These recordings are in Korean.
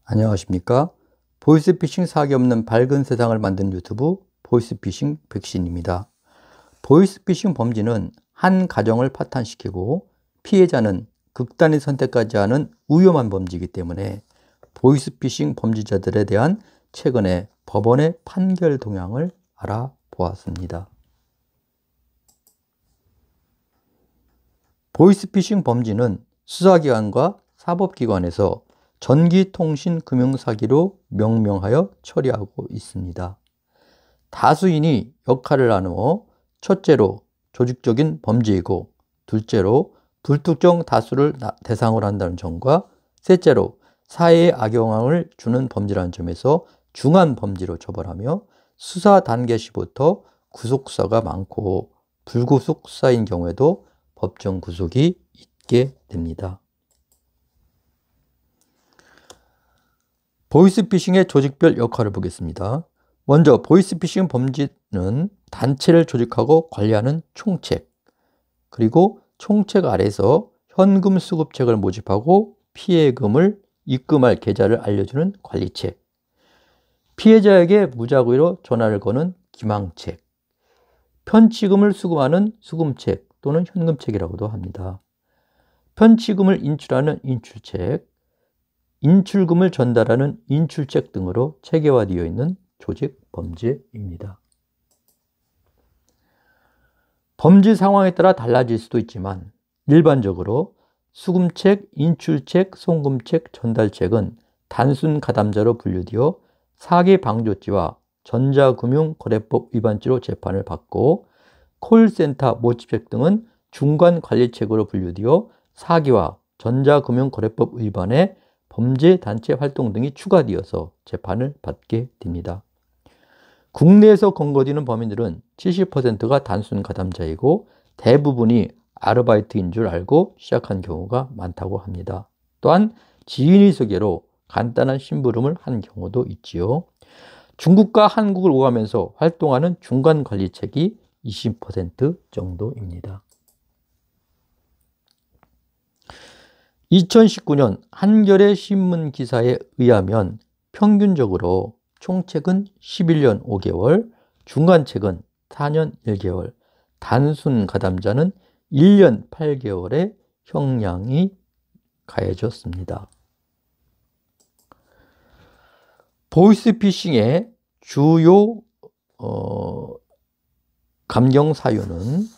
안녕하십니까. 보이스피싱 사기 없는 밝은 세상을 만든 유튜브 보이스피싱 백신입니다. 보이스피싱 범죄는 한 가정을 파탄시키고 피해자는 극단의 선택까지 하는 위험한 범죄이기 때문에 보이스피싱 범죄자들에 대한 최근의 법원의 판결 동향을 알아보았습니다. 보이스피싱 범죄는 수사기관과 사법기관에서 전기통신금융사기로 명명하여 처리하고 있습니다. 다수인이 역할을 나누어 첫째로 조직적인 범죄이고, 둘째로 불특정 다수를 대상으로 한다는 점과 셋째로 사회에 악영향을 주는 범죄라는 점에서 중한 범죄로 처벌하며 수사 단계 시부터 구속수사가 많고 불구속 수사인 경우에도 법정 구속이 있게 됩니다. 보이스피싱의 조직별 역할을 보겠습니다. 먼저 보이스피싱 범죄는 단체를 조직하고 관리하는 총책, 그리고 총책 아래서 현금 수급책을 모집하고 피해금을 입금할 계좌를 알려주는 관리책, 피해자에게 무작위로 전화를 거는 기망책, 편취금을 수금하는 수금책 또는 현금책이라고도 합니다. 편취금을 인출하는 인출책, 인출금을 전달하는 인출책 등으로 체계화되어 있는 조직 범죄입니다. 범죄 상황에 따라 달라질 수도 있지만 일반적으로 수금책, 인출책, 송금책, 전달책은 단순 가담자로 분류되어 사기 방조죄와 전자금융거래법 위반죄로 재판을 받고, 콜센터 모집책 등은 중간관리책으로 분류되어 사기와 전자금융거래법 위반에 범죄단체 활동 등이 추가되어서 재판을 받게 됩니다. 국내에서 검거되는 범인들은 70%가 단순 가담자이고 대부분이 아르바이트인 줄 알고 시작한 경우가 많다고 합니다. 또한 지인의 소개로 간단한 심부름을 한 경우도 있지요. 중국과 한국을 오가면서 활동하는 중간관리책이 20% 정도입니다. 2019년 한겨레 신문 기사에 의하면 평균적으로 총책은 11년 5개월, 중간책은 4년 1개월, 단순 가담자는 1년 8개월의 형량이 가해졌습니다. 보이스피싱의 주요 감경 사유는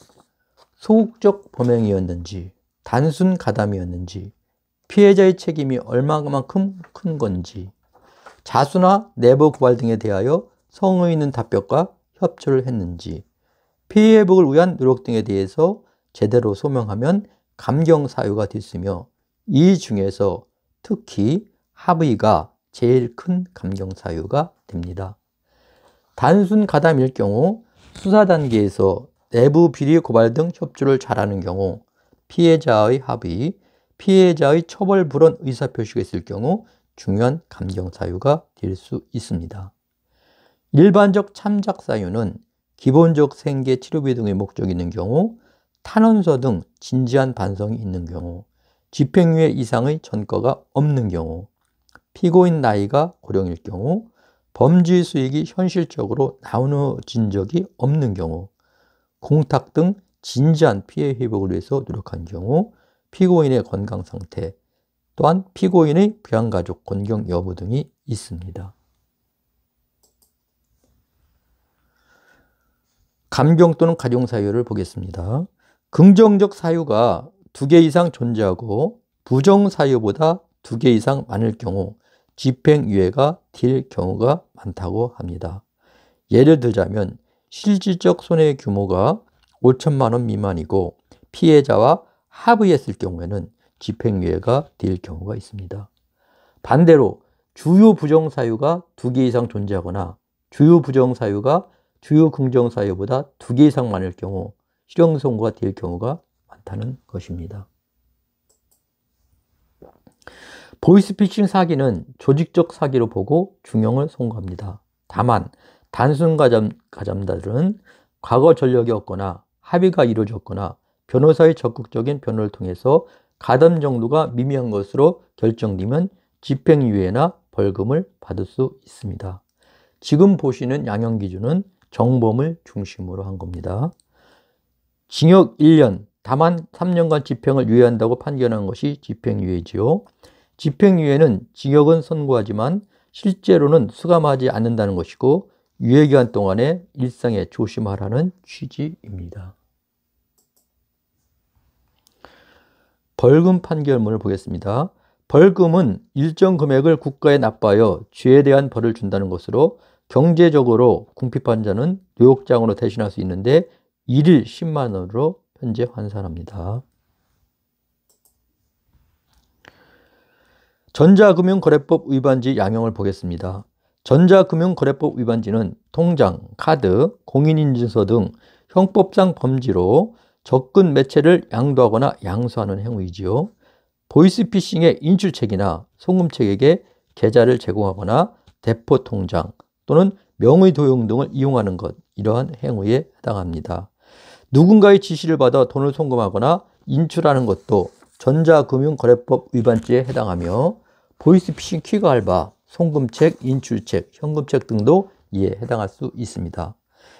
소극적 범행이었는지, 단순 가담이었는지, 피해자의 책임이 얼마만큼 큰 건지, 자수나 내부 고발 등에 대하여 성의 있는 답변과 협조를 했는지, 피해 회복을 위한 노력 등에 대해서 제대로 소명하면 감경 사유가 됐으며, 이 중에서 특히 합의가 제일 큰 감경 사유가 됩니다. 단순 가담일 경우 수사 단계에서 내부 비리 고발 등 협조를 잘하는 경우, 피해자의 합의, 피해자의 처벌 불원 의사표시가 있을 경우 중요한 감경 사유가 될 수 있습니다. 일반적 참작 사유는 기본적 생계 치료비 등의 목적이 있는 경우, 탄원서 등 진지한 반성이 있는 경우, 집행유예 이상의 전과가 없는 경우, 피고인 나이가 고령일 경우, 범죄 수익이 현실적으로 나눠진 적이 없는 경우, 공탁 등 진지한 피해 회복을 위해서 노력한 경우, 피고인의 건강 상태, 또한 피고인의 부양가족 권경 여부 등이 있습니다. 감경 또는 가중 사유를 보겠습니다. 긍정적 사유가 2개 이상 존재하고 부정 사유보다 2개 이상 많을 경우 집행유예가 될 경우가 많다고 합니다. 예를 들자면 실질적 손해 규모가 5천만 원 미만이고 피해자와 합의했을 경우에는 집행유예가 될 경우가 있습니다. 반대로 주요 부정사유가 2개 이상 존재하거나 주요 부정사유가 주요 긍정사유보다 2개 이상 많을 경우 실형 선고가 될 경우가 많다는 것입니다. 보이스피싱 사기는 조직적 사기로 보고 중형을 선고합니다. 다만 단순 가담자들은 과거 전력이 없거나 합의가 이루어졌거나 변호사의 적극적인 변호를 통해서 가담 정도가 미미한 것으로 결정되면 집행유예나 벌금을 받을 수 있습니다. 지금 보시는 양형 기준은 정범을 중심으로 한 겁니다. 징역 1년, 다만 3년간 집행을 유예한다고 판결한 것이 집행유예지요. 집행유예는 징역은 선고하지만 실제로는 수감하지 않는다는 것이고 유예기간 동안에 일상에 조심하라는 취지입니다. 벌금 판결문을 보겠습니다. 벌금은 일정 금액을 국가에 납부하여 죄에 대한 벌을 준다는 것으로 경제적으로 궁핍한 자는 노역장으로 대신할 수 있는데 일일 10만 원으로 현재 환산합니다. 전자금융거래법 위반지 양형을 보겠습니다. 전자금융거래법 위반지는 통장, 카드, 공인인증서 등 형법상 범죄로 접근 매체를 양도하거나 양수하는 행위이지요. 보이스피싱의 인출책이나 송금책에게 계좌를 제공하거나 대포통장 또는 명의도용 등을 이용하는 것, 이러한 행위에 해당합니다. 누군가의 지시를 받아 돈을 송금하거나 인출하는 것도 전자금융거래법 위반죄에 해당하며 보이스피싱 퀵 알바, 송금책, 인출책, 현금책 등도 이에 해당할 수 있습니다.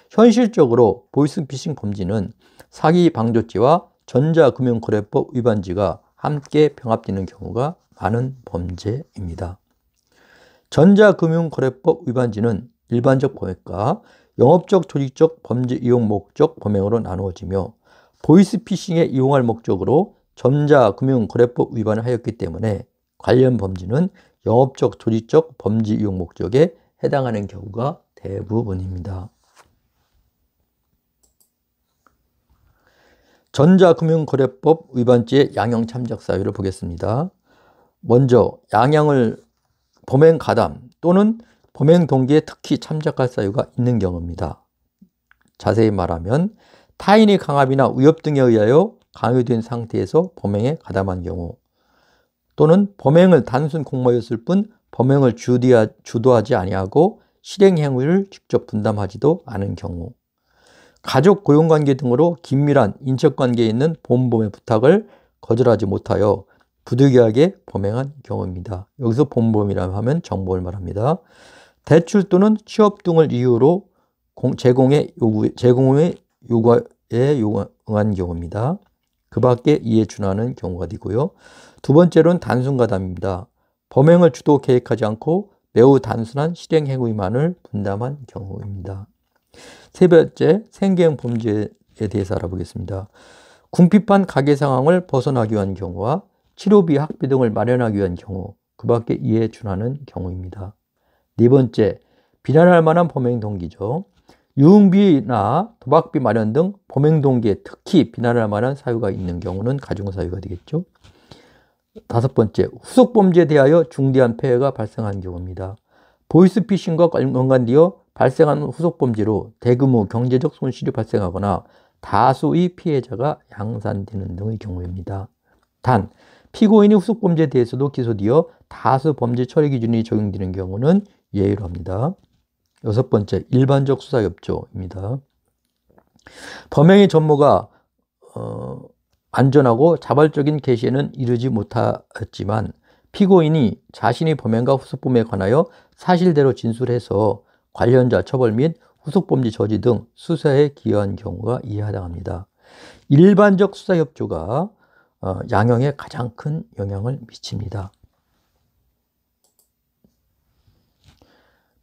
현실적으로 보이스피싱 범죄는 사기 방조죄와 전자금융거래법 위반죄가 함께 병합되는 경우가 많은 범죄입니다. 전자금융거래법 위반죄는 일반적 범행과 영업적, 조직적, 범죄 이용 목적 범행으로 나누어지며 보이스피싱에 이용할 목적으로 전자금융거래법 위반을 하였기 때문에 관련 범죄는 영업적, 조직적, 범죄 이용 목적에 해당하는 경우가 대부분입니다. 전자금융거래법 위반죄의 양형 참작 사유를 보겠습니다. 먼저 양형을 범행 가담 또는 범행 동기에 특히 참작할 사유가 있는 경우입니다. 자세히 말하면 타인의 강압이나 위협 등에 의하여 강요된 상태에서 범행에 가담한 경우 또는 범행을 단순 공모였을 뿐 범행을 주도하지 아니하고 실행 행위를 직접 분담하지도 않은 경우, 가족 고용관계 등으로 긴밀한 인척관계에 있는 본범의 부탁을 거절하지 못하여 부득이하게 범행한 경우입니다. 여기서 본범이라고 하면 정보를 말합니다. 대출 또는 취업 등을 이유로 제공의 요구에 응한 경우입니다. 그 밖에 이에 준하는 경우가 되고요. 두 번째로는 단순가담입니다. 범행을 주도 계획하지 않고 매우 단순한 실행 행위만을 분담한 경우입니다. 세 번째, 생계형 범죄에 대해서 알아보겠습니다. 궁핍한 가계 상황을 벗어나기 위한 경우와 치료비, 학비 등을 마련하기 위한 경우, 그 밖에 이에 준하는 경우입니다. 네 번째, 비난할 만한 범행 동기죠. 유흥비나 도박비 마련 등 범행 동기에 특히 비난할 만한 사유가 있는 경우는 가중사유가 되겠죠. 다섯 번째, 후속 범죄에 대하여 중대한 폐해가 발생한 경우입니다. 보이스피싱과 연관되어 발생한 후속 범죄로 대규모 경제적 손실이 발생하거나 다수의 피해자가 양산되는 등의 경우입니다. 단, 피고인이 후속 범죄에 대해서도 기소되어 다수 범죄 처리 기준이 적용되는 경우는 예외로 합니다. 여섯 번째, 일반적 수사협조입니다. 범행의 전모가 안전하고 자발적인 개시에는 이르지 못했지만 피고인이 자신이 범행과 후속범에 관하여 사실대로 진술해서 관련자 처벌 및 후속범죄 저지 등 수사에 기여한 경우가 이에 해당합니다. 일반적 수사협조가 양형에 가장 큰 영향을 미칩니다.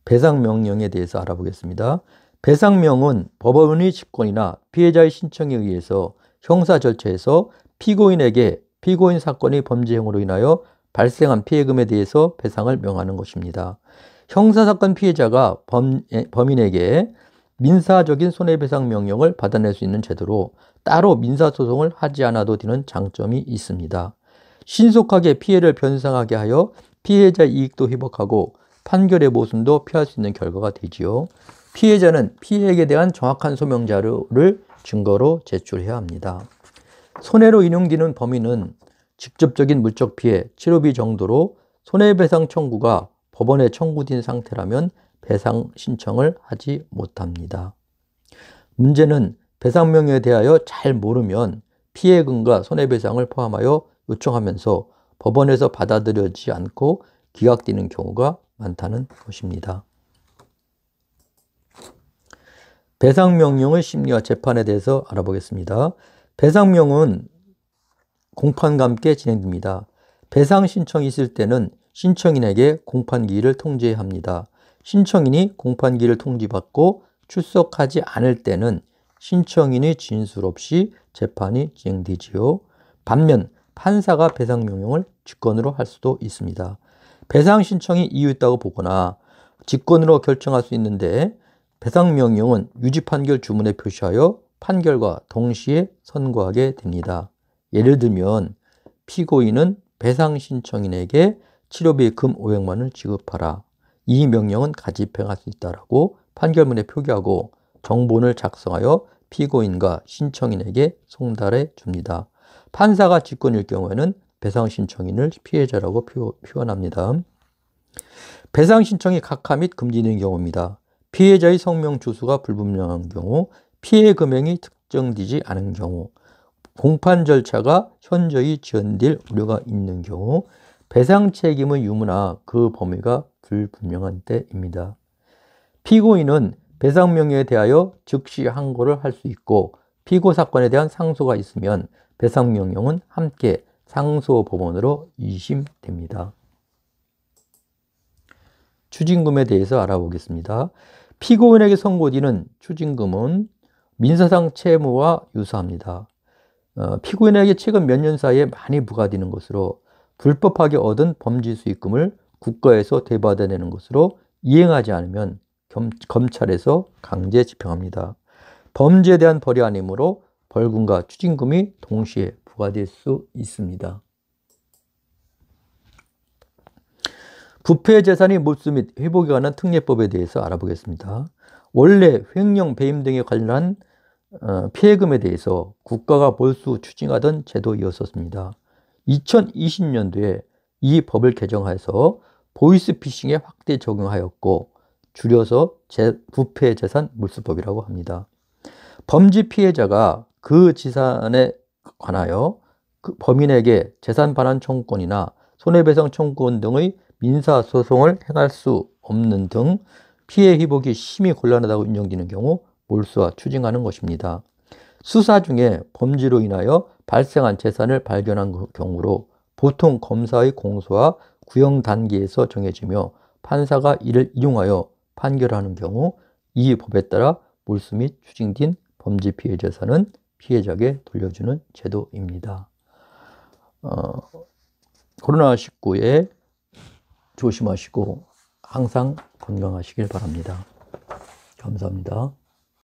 배상명령에 대해서 알아보겠습니다. 배상명은 법원의 직권이나 피해자의 신청에 의해서 형사 절차에서 피고인에게 피고인 사건의 범죄 행위로 인하여 발생한 피해금에 대해서 배상을 명하는 것입니다. 형사사건 피해자가 범인에게 민사적인 손해배상 명령을 받아낼 수 있는 제도로 따로 민사소송을 하지 않아도 되는 장점이 있습니다. 신속하게 피해를 변상하게 하여 피해자 이익도 회복하고 판결의 모순도 피할 수 있는 결과가 되지요. 피해자는 피해액에 대한 정확한 소명 자료를 증거로 제출해야 합니다. 손해로 인용되는 범위는 직접적인 물적 피해, 치료비 정도로 손해배상 청구가 법원에 청구된 상태라면 배상 신청을 하지 못합니다. 문제는 배상명령에 대하여 잘 모르면 피해금과 손해배상을 포함하여 요청하면서 법원에서 받아들여지지 않고 기각되는 경우가 많다는 것입니다. 배상명령의 심리와 재판에 대해서 알아보겠습니다. 배상명은 공판과 함께 진행됩니다. 배상 신청이 있을 때는 신청인에게 공판기일을 통지해야 합니다. 신청인이 공판기일을 통지받고 출석하지 않을 때는 신청인의 진술 없이 재판이 진행되지요. 반면 판사가 배상명령을 직권으로 할 수도 있습니다. 배상 신청이 이유 있다고 보거나 직권으로 결정할 수 있는데 배상명령은 유지판결 주문에 표시하여 판결과 동시에 선고하게 됩니다. 예를 들면 피고인은 배상 신청인에게 치료비 금 500만 원을 지급하라. 이 명령은 가집행할 수 있다라고 판결문에 표기하고 정본을 작성하여 피고인과 신청인에게 송달해 줍니다. 판사가 직권일 경우에는 배상 신청인을 피해자라고 표현합니다. 배상 신청이 각하 및 금지되는 경우입니다. 피해자의 성명 주소가 불분명한 경우, 피해 금액이 특정되지 않은 경우, 공판 절차가 현저히 지연될 우려가 있는 경우, 배상 책임의 유무나 그 범위가 불분명한 때입니다. 피고인은 배상 명령에 대하여 즉시 항고를 할 수 있고 피고 사건에 대한 상소가 있으면 배상 명령은 함께 상소법원으로 이심됩니다. 추징금에 대해서 알아보겠습니다. 피고인에게 선고되는 추징금은 민사상 채무와 유사합니다. 피고인에게 최근 몇 년 사이에 많이 부과되는 것으로 불법하게 얻은 범죄 수익금을 국가에서 되받아내는 것으로 이행하지 않으면 검찰에서 강제 집행합니다. 범죄에 대한 벌이 아니므로 벌금과 추징금이 동시에 부과될 수 있습니다. 부패 재산의 몰수 및 회복에 관한 특례법에 대해서 알아보겠습니다. 원래 횡령, 배임 등에 관련한 피해금에 대해서 국가가 몰수 추징하던 제도이었습니다. 2020년도에 이 법을 개정해서 보이스피싱에 확대 적용하였고 줄여서 부패 재산 몰수법이라고 합니다. 범죄 피해자가 그 재산에 관하여 그 범인에게 재산 반환 청구권이나 손해배상 청구권 등의 민사소송을 행할 수 없는 등 피해 회복이 심히 곤란하다고 인정되는 경우 몰수와 추징하는 것입니다. 수사 중에 범죄로 인하여 발생한 재산을 발견한 경우로 보통 검사의 공소와 구형 단계에서 정해지며 판사가 이를 이용하여 판결하는 경우 이 법에 따라 몰수 및 추징된 범죄 피해 재산은 피해자에게 돌려주는 제도입니다. 코로나19에 조심하시고 항상 건강하시길 바랍니다. 감사합니다.